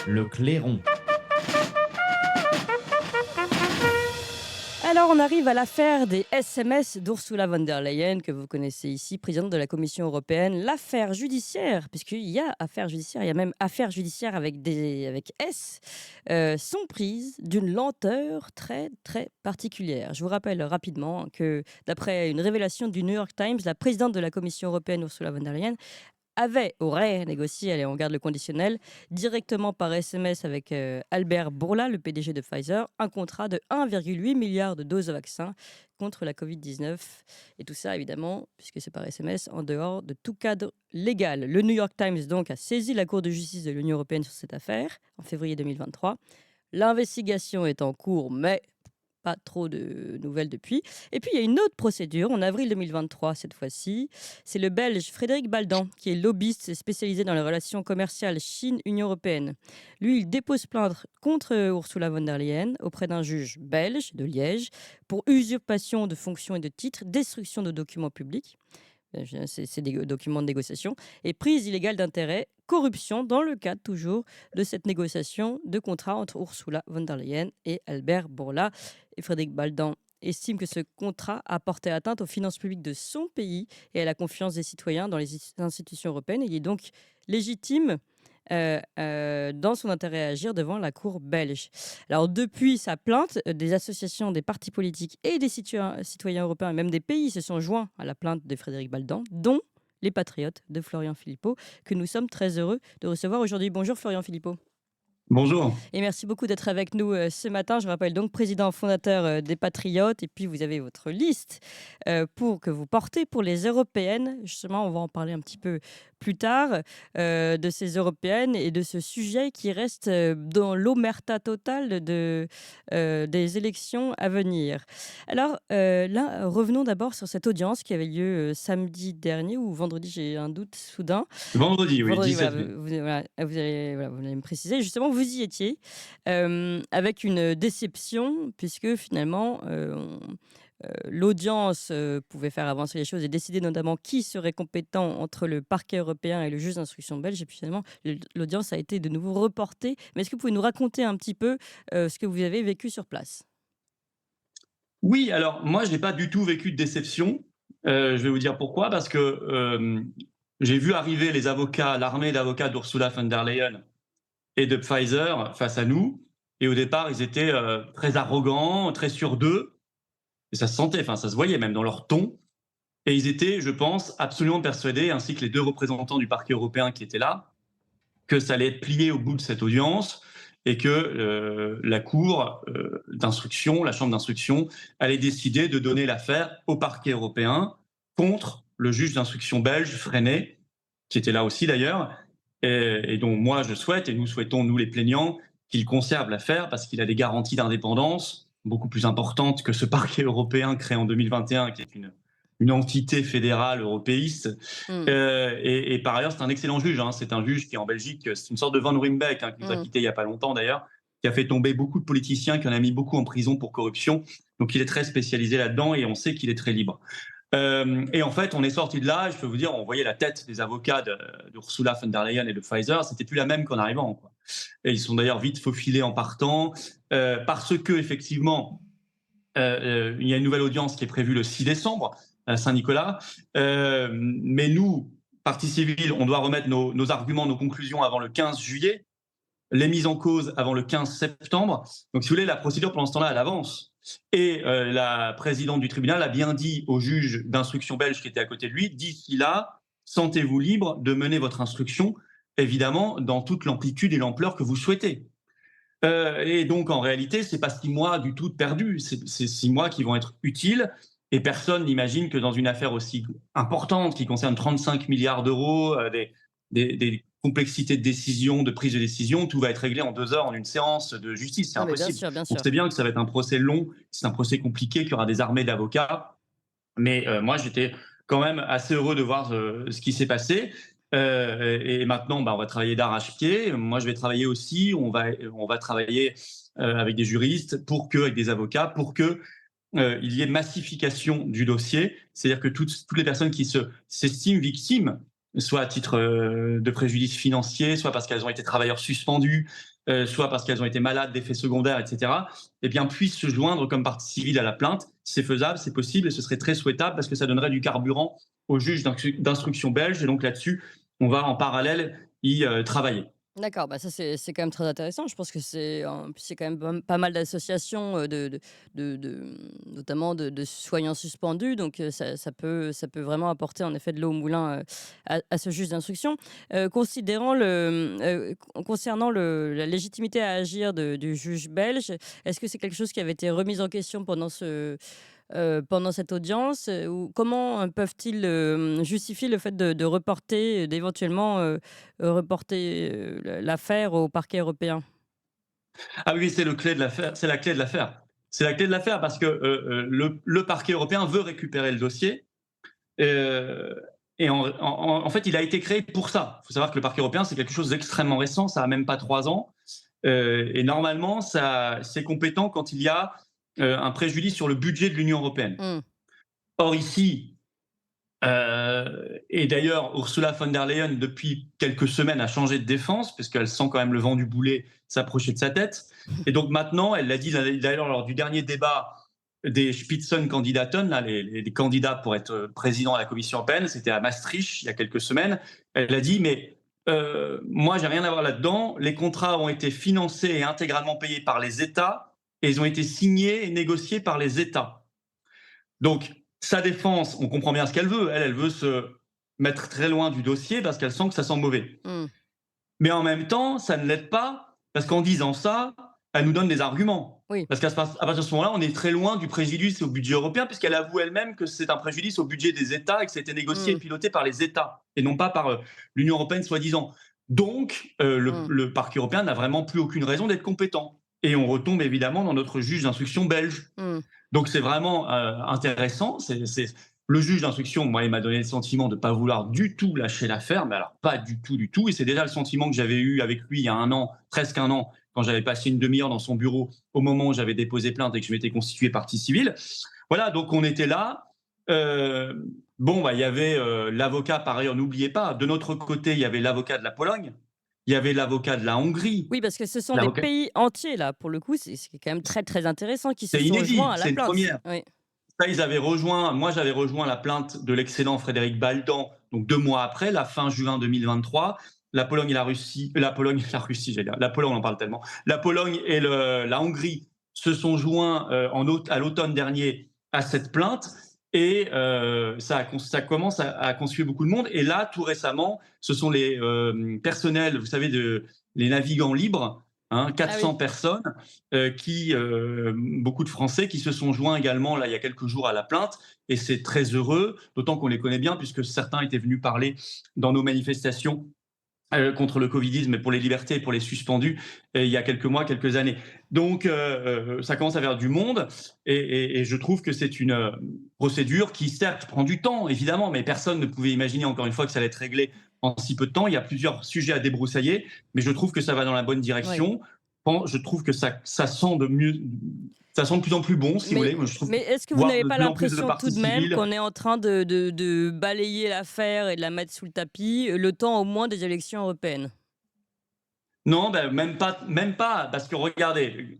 Le clairon. Alors, on arrive à l'affaire des SMS d'Ursula von der Leyen, que vous connaissez ici, présidente de la Commission européenne. L'affaire judiciaire, puisqu'il y a affaire judiciaire, il y a même affaire judiciaire avec S, sont prises d'une lenteur très, très particulière. Je vous rappelle rapidement que, d'après une révélation du New York Times, la présidente de la Commission européenne, Ursula von der Leyen, aurait négocié, allez, on garde le conditionnel, directement par SMS avec Albert Bourla, le PDG de Pfizer, un contrat de 1,8 milliard de doses de vaccin contre la Covid-19. Et tout ça, évidemment, puisque c'est par SMS, en dehors de tout cadre légal. Le New York Times, donc, a saisi la Cour de justice de l'Union européenne sur cette affaire en février 2023. L'investigation est en cours, mais pas trop de nouvelles depuis. Et puis, il y a une autre procédure, en avril 2023 cette fois-ci. C'est le Belge Frédéric Baldan, qui est lobbyiste spécialisé dans les relations commerciales Chine-Union européenne. Lui, il dépose plainte contre Ursula von der Leyen auprès d'un juge belge de Liège pour usurpation de fonctions et de titres, destruction de documents publics. C'est des documents de négociation, et prise illégale d'intérêt, corruption, dans le cadre toujours de cette négociation de contrat entre Ursula von der Leyen et Albert Bourla. Et Frédéric Baldan estime que ce contrat a porté atteinte aux finances publiques de son pays et à la confiance des citoyens dans les institutions européennes. Il est donc légitime dans son intérêt à agir devant la Cour belge. Alors, depuis sa plainte, des associations, des partis politiques et des citoyens européens et même des pays se sont joints à la plainte de Frédéric Baldan, dont les Patriotes de Florian Philippot, que nous sommes très heureux de recevoir aujourd'hui. Bonjour Florian Philippot. Bonjour. Et merci beaucoup d'être avec nous ce matin. Je rappelle donc président fondateur des Patriotes. Et puis, vous avez votre liste que vous portez pour les européennes. Justement, on va en parler un petit peu plus tard de ces européennes et de ce sujet qui reste dans l'omerta totale des élections à venir. Alors là, revenons d'abord sur cette audience qui avait lieu samedi dernier ou vendredi, j'ai un doute soudain. Vendredi, oui, Vendredi, voilà, 17 mai. vous allez me préciser. Justement, vous y étiez avec une déception, puisque finalement, l'audience pouvait faire avancer les choses et décider notamment qui serait compétent entre le parquet européen et le juge d'instruction belge. Et puis finalement, l'audience a été de nouveau reportée. Mais est-ce que vous pouvez nous raconter un petit peu ce que vous avez vécu sur place? Oui, alors moi, je n'ai pas du tout vécu de déception. Je vais vous dire pourquoi. Parce que j'ai vu arriver les avocats, l'armée d'avocats d'Ursula von der Leyen et de Pfizer face à nous. Et au départ, ils étaient très arrogants, très sûrs d'eux. Et ça se sentait, enfin, ça se voyait même dans leur ton. Et ils étaient, je pense, absolument persuadés, ainsi que les deux représentants du parquet européen qui étaient là, que ça allait être plié au bout de cette audience et que la cour d'instruction, la chambre d'instruction, allait décider de donner l'affaire au parquet européen contre le juge d'instruction belge, Freinet, qui était là aussi d'ailleurs, et dont moi je souhaite, et nous souhaitons, nous les plaignants, qu'il conserve l'affaire parce qu'il a des garanties d'indépendance beaucoup plus importantes que ce parquet européen créé en 2021, qui est une entité fédérale européiste. Mm. Et par ailleurs, c'est un excellent juge. Hein. C'est un juge qui, en Belgique, c'est une sorte de Van Ruymbeck, qui nous a quittés il n'y a pas longtemps d'ailleurs, qui a fait tomber beaucoup de politiciens, qui en a mis beaucoup en prison pour corruption. Donc il est très spécialisé là-dedans et on sait qu'il est très libre. Et en fait, on est sorti de là, je peux vous dire, on voyait la tête des avocats d'Ursula von der Leyen et de Pfizer, c'était plus la même qu'en arrivant, quoi. Et ils sont d'ailleurs vite faufilés en partant, parce que effectivement, il y a une nouvelle audience qui est prévue le 6 décembre à Saint-Nicolas. Mais nous, partie civile, on doit remettre nos arguments, nos conclusions avant le 15 juillet, les mises en cause avant le 15 septembre. Donc, si vous voulez, la procédure, pendant ce temps-là, elle avance. Et la présidente du tribunal a bien dit au juge d'instruction belge qui était à côté de lui, d'ici là, sentez-vous libre de mener votre instruction, évidemment, dans toute l'amplitude et l'ampleur que vous souhaitez. Et donc, en réalité, c'est pas 6 mois du tout de perdu. C'est 6 mois qui vont être utiles. Et personne n'imagine que dans une affaire aussi importante qui concerne 35 milliards d'euros, des complexités de décision, de prise de décision, tout va être réglé en 2 heures en une séance de justice. C'est Non, mais bien impossible. sûr, bien On sûr. sait bien que ça va être un procès long, c'est un procès compliqué, qu'il y aura des armées d'avocats. Mais moi, j'étais quand même assez heureux de voir ce qui s'est passé. Et maintenant, on va travailler d'arrache-pied. Moi, je vais travailler aussi. On va travailler avec des juristes, avec des avocats, pour que il y ait massification du dossier. C'est-à-dire que toutes les personnes qui s'estiment victimes, soit à titre de préjudice financier, soit parce qu'elles ont été travailleurs suspendus, soit parce qu'elles ont été malades d'effets secondaires, etc., eh bien, puissent se joindre comme partie civile à la plainte. C'est faisable, c'est possible et ce serait très souhaitable parce que ça donnerait du carburant au juge d'instruction belge. Et donc là-dessus, on va en parallèle y travailler. D'accord, bah, ça c'est quand même très intéressant. Je pense que c'est quand même pas mal d'associations, notamment de soignants suspendus, donc ça peut vraiment apporter en effet de l'eau au moulin, à ce juge d'instruction. Concernant la légitimité à agir du juge belge, est-ce que c'est quelque chose qui avait été remis en question pendant cette audience, ou comment, peuvent-ils, justifier le fait de reporter, d'éventuellement, reporter, l'affaire au parquet européen? Ah oui, c'est la clé de l'affaire. C'est la clé de l'affaire. C'est la clé de l'affaire parce que le parquet européen veut récupérer le dossier. euh, et en fait, il a été créé pour ça. Il faut savoir que le parquet européen, c'est quelque chose d'extrêmement récent. Ça n'a même pas 3 ans. Et normalement, c'est compétent quand il y a un préjudice sur le budget de l'Union européenne. Mmh. Or, ici, et d'ailleurs, Ursula von der Leyen, depuis quelques semaines, a changé de défense, puisqu'elle sent quand même le vent du boulet s'approcher de sa tête. Et donc maintenant, elle l'a dit d'ailleurs lors du dernier débat des Spitzenkandidaten, là, les candidats pour être président de la Commission européenne, c'était à Maastricht il y a quelques semaines. Elle a dit, mais moi, j'ai rien à voir là-dedans. Les contrats ont été financés et intégralement payés par les États, et ils ont été signés et négociés par les États. Donc, sa défense, on comprend bien ce qu'elle veut. Elle veut se mettre très loin du dossier parce qu'elle sent que ça sent mauvais. Mmh. Mais en même temps, ça ne l'aide pas parce qu'en disant ça, elle nous donne des arguments. Oui. Parce qu'à partir de ce moment-là, on est très loin du préjudice au budget européen, puisqu'elle avoue elle-même que c'est un préjudice au budget des États et que c'était négocié et Mmh. piloté par les États et non pas par l'Union européenne, soi-disant. Donc, Mmh. le parquet européen n'a vraiment plus aucune raison d'être compétent. Et on retombe évidemment dans notre juge d'instruction belge. Mmh. Donc c'est vraiment intéressant. Le juge d'instruction, moi, il m'a donné le sentiment de ne pas vouloir du tout lâcher l'affaire, mais alors pas du tout, du tout. Et c'est déjà le sentiment que j'avais eu avec lui il y a 1 an, presque 1 an, quand j'avais passé une demi-heure dans son bureau au moment où j'avais déposé plainte et que je m'étais constitué partie civile. Voilà, donc on était là. Euh, il y avait l'avocat, par ailleurs, n'oubliez pas, de notre côté, il y avait l'avocat de la Pologne, il y avait l'avocat de la Hongrie. Oui, parce que ce sont des pays entiers là, pour le coup, c'est quand même très, très intéressant, qui se C'est sont joints inédit, à la c'est une plainte. première. Oui. Ça, moi j'avais rejoint la plainte de l'excellent Frédéric Baldan, donc 2 mois après, la fin juin 2023. La Pologne et la Russie, j'allais dire, la Pologne, on en parle tellement. La Pologne et la Hongrie se sont joints à l'automne dernier à cette plainte. Et ça commence à constituer beaucoup de monde. Et là, tout récemment, ce sont les personnels, vous savez, les navigants libres, 400 oui. personnes, beaucoup de Français qui se sont joints également là, il y a quelques jours à la plainte. Et c'est très heureux, d'autant qu'on les connaît bien, puisque certains étaient venus parler dans nos manifestations contre le covidisme et pour les libertés et pour les suspendus il y a quelques mois, quelques années. Donc ça commence à faire du monde et je trouve que c'est une procédure qui certes prend du temps évidemment, mais personne ne pouvait imaginer encore une fois que ça allait être réglé en si peu de temps. Il y a plusieurs sujets à débroussailler, mais je trouve que ça va dans la bonne direction. Je trouve que ça sent de mieux. Ça sent de plus en plus bon, si vous voulez. Moi, je trouve Mais est-ce que vous voir n'avez de pas plus en plus de l'impression tout parties de même civiles. qu'on est en train de balayer l'affaire et de la mettre sous le tapis, le temps au moins des élections européennes? Non, ben, même pas, parce que regardez,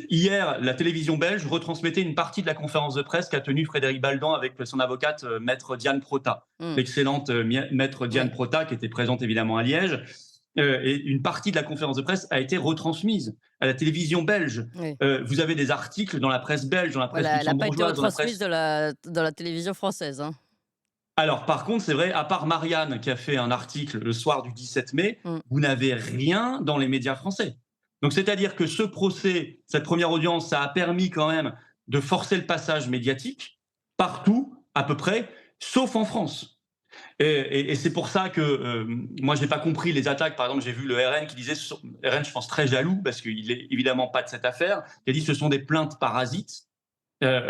hier, la télévision belge retransmettait une partie de la conférence de presse qu'a tenue Frédéric Baldan avec son avocate, maître Diane Prota, Mmh. l'excellente maître Diane Oui. Prota, qui était présente évidemment à Liège. Et une partie de la conférence de presse a été retransmise à la télévision belge. Oui. Vous avez des articles dans la presse belge, dans la presse Voilà, elle n'a pas été luxembourgeoise, dans la retransmise presse. dans la télévision française, hein. Alors, par contre, c'est vrai, à part Marianne qui a fait un article le soir du 17 mai, Mmh. vous n'avez rien dans les médias français. Donc, c'est-à-dire que ce procès, cette première audience, ça a permis quand même de forcer le passage médiatique partout, à peu près, sauf en France. Et c'est pour ça que moi, je n'ai pas compris les attaques. Par exemple, j'ai vu le RN qui disait, RN, je pense, très jaloux, parce qu'il n'est évidemment pas de cette affaire, qui a dit ce sont des plaintes parasites. Euh,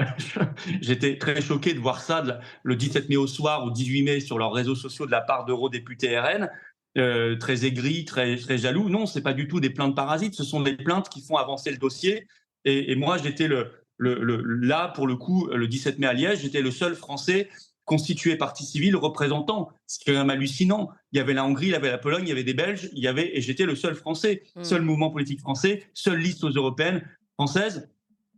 J'étais très choqué de voir ça le 17 mai au soir ou 18 mai sur leurs réseaux sociaux de la part d'eurodéputés RN, très aigris, très, très jaloux. Non, ce n'est pas du tout des plaintes parasites, ce sont des plaintes qui font avancer le dossier. Et moi, j'étais là, pour le coup, le 17 mai à Liège, j'étais le seul Français constituée partie civile représentant. C'est quand même hallucinant. Il y avait la Hongrie, il y avait la Pologne, il y avait des Belges, et j'étais le seul Français, seul mouvement politique français, seule liste aux européennes françaises.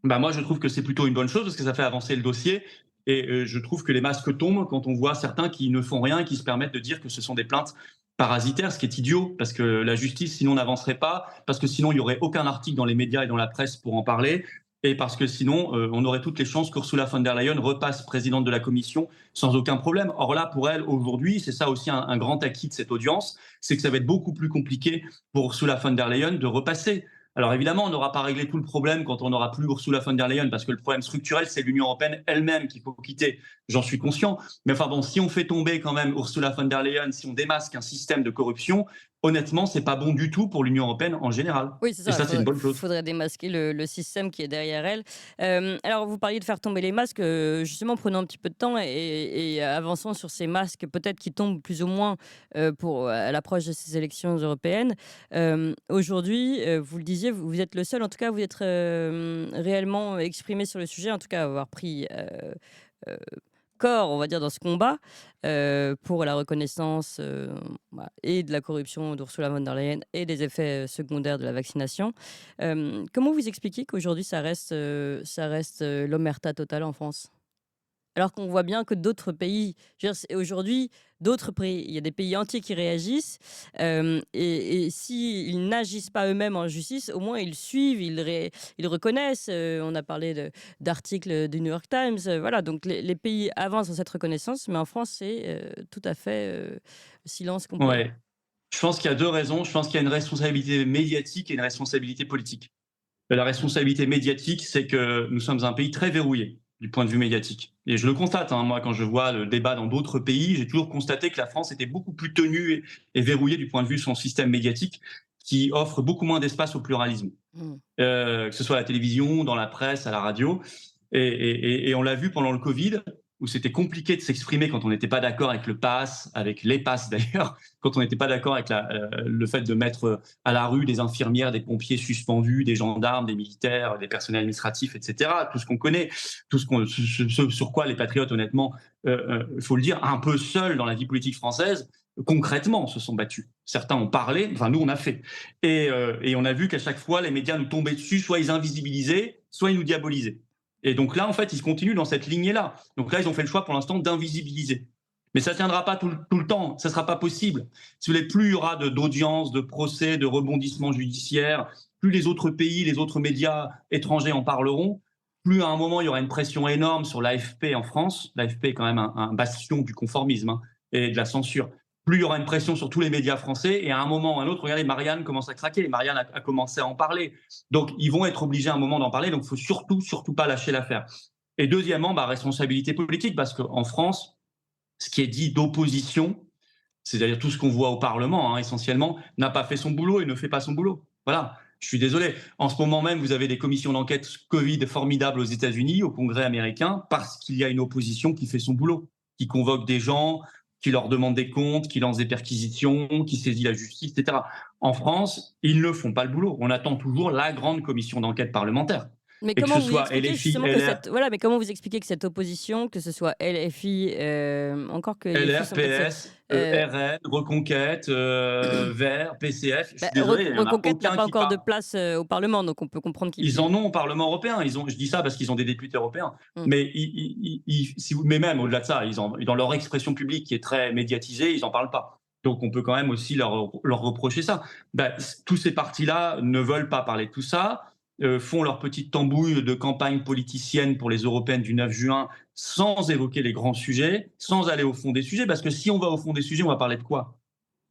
Bah moi, je trouve que c'est plutôt une bonne chose parce que ça fait avancer le dossier. Et je trouve que les masques tombent quand on voit certains qui ne font rien et qui se permettent de dire que ce sont des plaintes parasitaires, ce qui est idiot, parce que la justice, sinon, n'avancerait pas, parce que sinon, il n'y aurait aucun article dans les médias et dans la presse pour en parler, et parce que sinon, on aurait toutes les chances qu'Ursula von der Leyen repasse présidente de la Commission sans aucun problème. Or là, pour elle, aujourd'hui, c'est ça aussi un grand acquis de cette audience, c'est que ça va être beaucoup plus compliqué pour Ursula von der Leyen de repasser. Alors évidemment, on n'aura pas réglé tout le problème quand on n'aura plus Ursula von der Leyen, parce que le problème structurel, c'est l'Union européenne elle-même qu'il faut quitter. J'en suis conscient. Mais enfin bon, si on fait tomber quand même Ursula von der Leyen, si on démasque un système de corruption, honnêtement, c'est pas bon du tout pour l'Union européenne en général. Oui, c'est Et ça. ça, c'est une bonne chose. Faudrait démasquer le système qui est derrière elle. Alors, vous parliez de faire tomber les masques. Justement, prenons un petit peu de temps et avançons sur ces masques, peut-être qui tombent plus ou moins à l'approche de ces élections européennes. Aujourd'hui, vous le disiez, vous êtes le seul, en tout cas, vous êtes réellement exprimé sur le sujet, en tout cas, avoir pris euh, corps, on va dire, dans ce combat pour la reconnaissance voilà, et de la corruption d'Ursula von der Leyen et des effets secondaires de la vaccination. Comment vous expliquez qu'aujourd'hui ça reste l'omerta totale en France? Alors qu'on voit bien que d'autres pays, je veux dire, aujourd'hui, d'autres pays, il y a des pays entiers qui réagissent, et s'ils n'agissent pas eux-mêmes en justice, au moins ils suivent, ils reconnaissent. On a parlé d'articles du New York Times, voilà. Donc les pays avancent dans cette reconnaissance, mais en France, c'est tout à fait silence complet. Ouais. Je pense qu'il y a deux raisons. Je pense qu'il y a une responsabilité médiatique et une responsabilité politique. La responsabilité médiatique, c'est que nous sommes un pays très verrouillé du point de vue médiatique. Et je le constate, hein, moi, quand je vois le débat dans d'autres pays, j'ai toujours constaté que la France était beaucoup plus tenue et verrouillée du point de vue de son système médiatique, qui offre beaucoup moins d'espace au pluralisme, Mm. que ce soit à la télévision, dans la presse, à la radio. Et on l'a vu pendant le Covid, où c'était compliqué de s'exprimer quand on n'était pas d'accord avec le pass, avec les passes d'ailleurs, quand on n'était pas d'accord avec le fait de mettre à la rue des infirmières, des pompiers suspendus, des gendarmes, des militaires, des personnels administratifs, etc. Tout ce qu'on connaît, ce sur quoi les patriotes, honnêtement, il faut le dire, un peu seuls dans la vie politique française, concrètement, se sont battus. Certains ont parlé, enfin nous on a fait. Et on a vu qu'à chaque fois, les médias nous tombaient dessus, soit ils invisibilisaient, soit ils nous diabolisaient. Et donc là, en fait, ils continuent dans cette lignée-là. Donc là, ils ont fait le choix pour l'instant d'invisibiliser. Mais ça ne tiendra pas tout le temps, ça ne sera pas possible. Si vous voulez, plus il y aura d'audiences, de procès, de rebondissements judiciaires, plus les autres pays, les autres médias étrangers en parleront, plus à un moment il y aura une pression énorme sur l'AFP en France. L'AFP est quand même un bastion du conformisme, hein, et de la censure. Plus il y aura une pression sur tous les médias français, et à un moment ou à un autre, regardez, Marianne commence à craquer, Marianne a commencé à en parler. Donc ils vont être obligés à un moment d'en parler, donc il faut surtout pas lâcher l'affaire. Et deuxièmement, responsabilité politique, parce qu'en France, ce qui est dit d'opposition, c'est-à-dire tout ce qu'on voit au Parlement, hein, essentiellement, n'a pas fait son boulot et ne fait pas son boulot. Voilà. Je suis désolé. En ce moment même, vous avez des commissions d'enquête Covid formidables aux États-Unis, au Congrès américain, parce qu'il y a une opposition qui fait son boulot, qui convoque des gens, qui leur demande des comptes, qui lance des perquisitions, qui saisit la justice, etc. En France, ils ne font pas le boulot. On attend toujours la grande commission d'enquête parlementaire. Mais Et que comment ce vous soit expliquez LFI, justement que LR, voilà, mais comment vous expliquez que cette opposition, que ce soit LFI, encore que LFI LR, sont peut-être, PS, heu, RN, Reconquête, Vert, PCF, je suis désolé, il n'y en a Reconquête n'a aucun pas qui encore de parle. place, au parlement, donc on peut comprendre Ils en qu'ils ont au Parlement européen. Je dis ça parce qu'ils ont des députés européens. mmh. Mais, mais même au-delà de ça, dans leur expression publique qui est très médiatisée, ils n'en parlent pas. Donc on peut quand même aussi leur reprocher ça. Tous ces partis-là ne veulent pas parler de tout ça, font leur petite tambouille de campagne politicienne pour les européennes du 9 juin sans évoquer les grands sujets, sans aller au fond des sujets. Parce que si on va au fond des sujets, on va parler de quoi?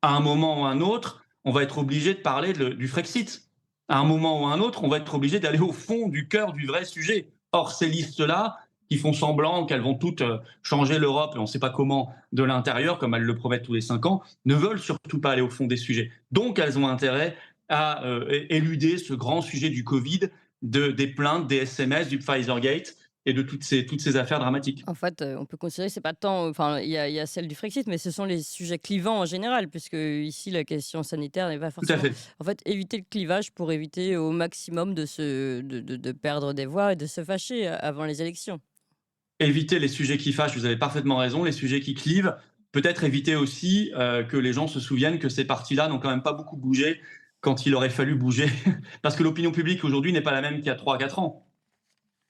À un moment ou à un autre, on va être obligé de parler du Frexit. À un moment ou à un autre, on va être obligé d'aller au fond du cœur du vrai sujet. Or, ces listes-là, qui font semblant qu'elles vont toutes changer l'Europe, et on ne sait pas comment, de l'intérieur, comme elles le promettent tous les 5 ans, ne veulent surtout pas aller au fond des sujets. Donc, elles ont intérêt à éluder ce grand sujet du Covid, des plaintes, des SMS, du Pfizergate et de toutes ces affaires dramatiques. En fait, on peut considérer que c'est pas tant enfin, il y a celle du Frexit, mais ce sont les sujets clivants en général, puisque ici la question sanitaire n'est pas Tout à forcément fait. en fait, éviter le clivage pour éviter au maximum de perdre des voix et de se fâcher avant les élections. éviter les sujets qui fâchent, vous avez parfaitement raison, les sujets qui clivent. Peut-être éviter aussi que les gens se souviennent que ces partis-là n'ont quand même pas beaucoup bougé quand il aurait fallu bouger. Parce que l'opinion publique aujourd'hui n'est pas la même qu'il y a 3-4 ans.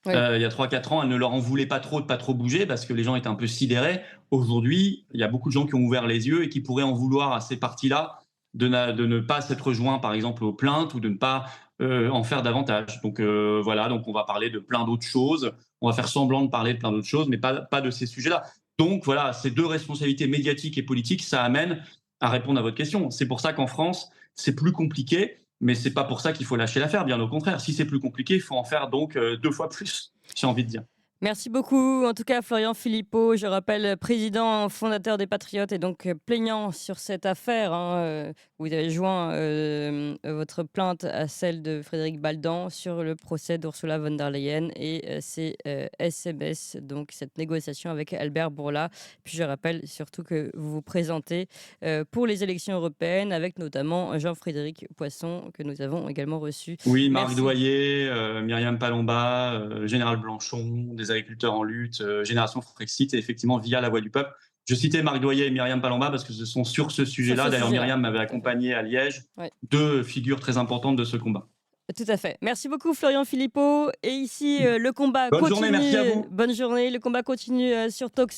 Oui. Il y a 3-4 ans, elle ne leur en voulait pas trop de pas trop bouger parce que les gens étaient un peu sidérés. Aujourd'hui, il y a beaucoup de gens qui ont ouvert les yeux et qui pourraient en vouloir à ces partis-là de ne pas s'être joints, par exemple, aux plaintes ou de ne pas en faire davantage. Donc voilà, donc on va parler de plein d'autres choses. On va faire semblant de parler de plein d'autres choses, mais pas de ces sujets-là. Donc voilà, ces deux responsabilités médiatiques et politiques, ça amène à répondre à votre question. C'est pour ça qu'en France, c'est plus compliqué, mais c'est pas pour ça qu'il faut lâcher l'affaire, bien au contraire. Si c'est plus compliqué, il faut en faire donc 2 fois plus, j'ai envie de dire. Merci beaucoup. En tout cas, Florian Philippot, je rappelle, président fondateur des Patriotes et donc plaignant sur cette affaire. Vous avez joint votre plainte à celle de Frédéric Baldan sur le procès d'Ursula von der Leyen et ses SMS, donc cette négociation avec Albert Bourla. Puis je rappelle surtout que vous vous présentez pour les élections européennes avec notamment Jean-Frédéric Poisson, que nous avons également reçu. Oui, Marc Merci. Doyer, Myriam Palomba, Général Blanchon, des agriculteurs en lutte, Génération Frexit, et effectivement via La Voix du Peuple. Je citais Marc Doyer et Myriam Palomba parce que ce sont sur ce Sur sujet-là. ce D'ailleurs, sujet-là. Myriam m'avait Tout à fait. accompagné à Liège, Ouais. 2 figures très importantes de ce combat. Tout à fait. Merci beaucoup Florian Philippot. Et ici, le combat Bonne journée, continue. merci à vous. Bonne journée. Le combat continue sur Talk